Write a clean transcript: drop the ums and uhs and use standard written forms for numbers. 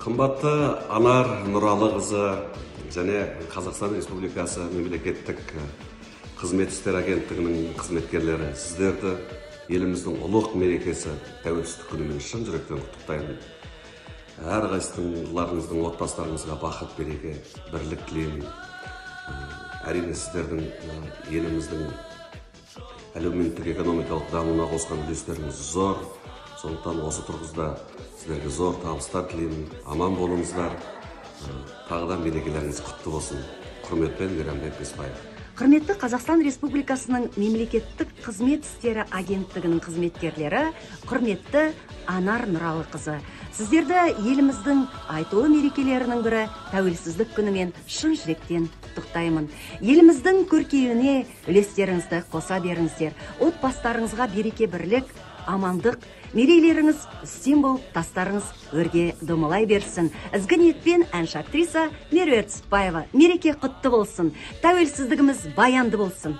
Қымбатты Анар Нұралықызы және Қазақстан Республикасы мемлекеттік қызмет істері агенттігінің қызметкерлері, сіздерді еліміздің ұлық мерекесі тәуелсіздік күнімен шын жүректен құттықтаймын. Әрқайсыларыңыздың отбасыларыңызға бақыт, береке, бірлік тілеймін. Әрине сіздердің еліміздің әлеуметтік экономикалық дамуына қосқан үлестеріңіз зор. Сондықтан осы тұрғыда сіздерге зор табыстар тілеймін. Аман болыңыздар. Тағыдан мерекелеріңіз құтты болсын. Құрметпен, Мейрамбек Беспаев. Құрметті Қазақстан Республикасының мемлекеттік қызмет істері агенттігінің қызметкерлері, құрметті Анар Нұралықызы. Сіздерді еліміздің айтулы мерекелерінің бірі тәуелсіздік күнімен шын жүректен құттықтаймын. Еліміздің көркеюіне үлестеріңізді қоса беріңіздер. Отбасыларыңызға береке, бірлік, амандық, мерейлеріңіз үстем болып, тастарыңыз өрге домалай берсін. Ізгі ниетпен әнші актриса Меруерт Спаева. Мереке құтты болсын. Тәуелсіздігіміз баянды болсын.